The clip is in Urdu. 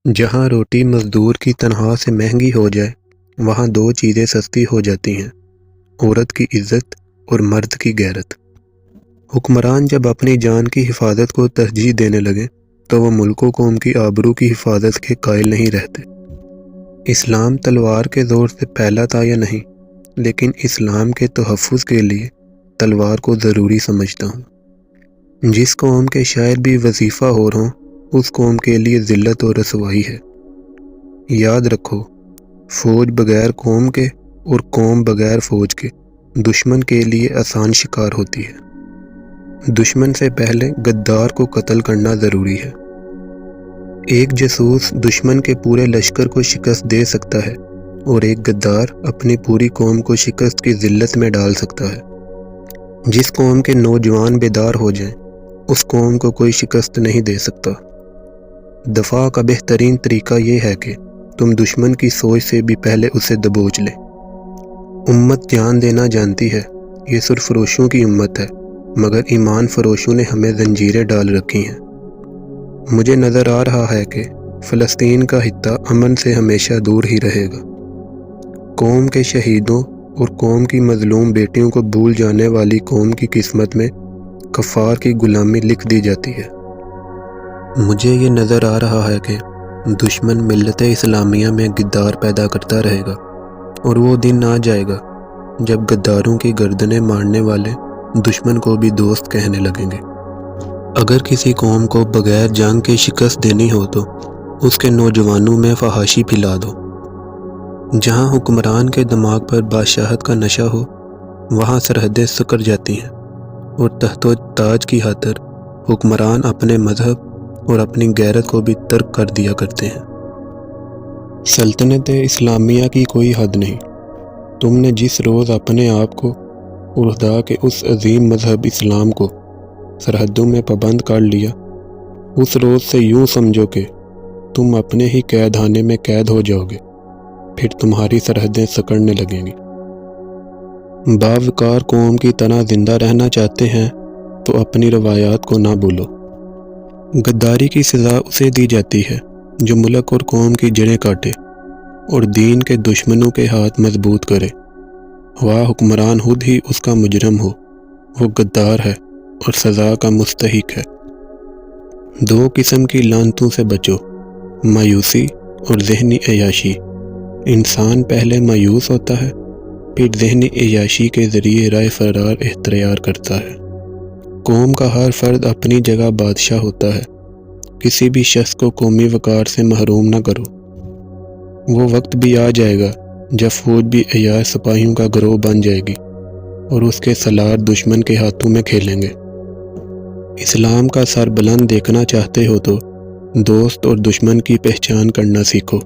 جہاں روٹی مزدور کی تنخواہ سے مہنگی ہو جائے وہاں دو چیزیں سستی ہو جاتی ہیں، عورت کی عزت اور مرد کی غیرت۔ حکمران جب اپنی جان کی حفاظت کو ترجیح دینے لگے تو وہ ملک و قوم کی آبرو کی حفاظت کے قائل نہیں رہتے۔ اسلام تلوار کے زور سے پھیلا تھا یا نہیں، لیکن اسلام کے تحفظ کے لیے تلوار کو ضروری سمجھتا ہوں۔ جس قوم کے شاید بھی وظیفہ ہو رہا ہوں اس قوم کے لیے ذلت اور رسوائی ہے۔ یاد رکھو، فوج بغیر قوم کے اور قوم بغیر فوج کے دشمن کے لیے آسان شکار ہوتی ہے۔ دشمن سے پہلے غدار کو قتل کرنا ضروری ہے۔ ایک جاسوس دشمن کے پورے لشکر کو شکست دے سکتا ہے اور ایک غدار اپنی پوری قوم کو شکست کی ذلت میں ڈال سکتا ہے۔ جس قوم کے نوجوان بیدار ہو جائیں اس قوم کو کوئی شکست نہیں دے سکتا۔ دفاع کا بہترین طریقہ یہ ہے کہ تم دشمن کی سوچ سے بھی پہلے اسے دبوچ لے۔ امت جان دینا جانتی ہے، یہ سرفروشوں کی امت ہے، مگر ایمان فروشوں نے ہمیں زنجیریں ڈال رکھی ہیں۔ مجھے نظر آ رہا ہے کہ فلسطین کا خطہ امن سے ہمیشہ دور ہی رہے گا۔ قوم کے شہیدوں اور قوم کی مظلوم بیٹیوں کو بھول جانے والی قوم کی قسمت میں کفار کی غلامی لکھ دی جاتی ہے۔ مجھے یہ نظر آ رہا ہے کہ دشمن ملت اسلامیہ میں غدار پیدا کرتا رہے گا، اور وہ دن آ جائے گا جب غداروں کی گردنیں مارنے والے دشمن کو بھی دوست کہنے لگیں گے۔ اگر کسی قوم کو بغیر جنگ کے شکست دینی ہو تو اس کے نوجوانوں میں فحاشی پھیلا دو۔ جہاں حکمران کے دماغ پر بادشاہت کا نشہ ہو وہاں سرحدیں سکڑ جاتی ہیں، اور تخت و تاج کی خاطر حکمران اپنے مذہب اور اپنی غیرت کو بھی ترک کر دیا کرتے ہیں۔ سلطنت اسلامیہ کی کوئی حد نہیں۔ تم نے جس روز اپنے آپ کو اور خدا کے اس عظیم مذہب اسلام کو سرحدوں میں پابند کر لیا، اس روز سے یوں سمجھو کہ تم اپنے ہی قید خانے میں قید ہو جاؤ گے، پھر تمہاری سرحدیں سکڑنے لگیں گی۔ باوقار قوم کی طرح زندہ رہنا چاہتے ہیں تو اپنی روایات کو نہ بھولو۔ غداری کی سزا اسے دی جاتی ہے جو ملک اور قوم کی جڑیں کاٹے اور دین کے دشمنوں کے ہاتھ مضبوط کرے۔ خواہ حکمران خود ہی اس کا مجرم ہو، وہ غدار ہے اور سزا کا مستحق ہے۔ دو قسم کی لعنتوں سے بچو، مایوسی اور ذہنی عیاشی۔ انسان پہلے مایوس ہوتا ہے، پھر ذہنی عیاشی کے ذریعے راہ فرار اختیار کرتا ہے۔ قوم کا ہر فرد اپنی جگہ بادشاہ ہوتا ہے۔ کسی بھی شخص کو قومی وقار سے محروم نہ کرو۔ وہ وقت بھی آ جائے گا جب فوج بھی عیاش سپاہیوں کا گروہ بن جائے گی اور اس کے سالار دشمن کے ہاتھوں میں کھیلیں گے۔ اسلام کا سر بلند دیکھنا چاہتے ہو تو دوست اور دشمن کی پہچان کرنا سیکھو۔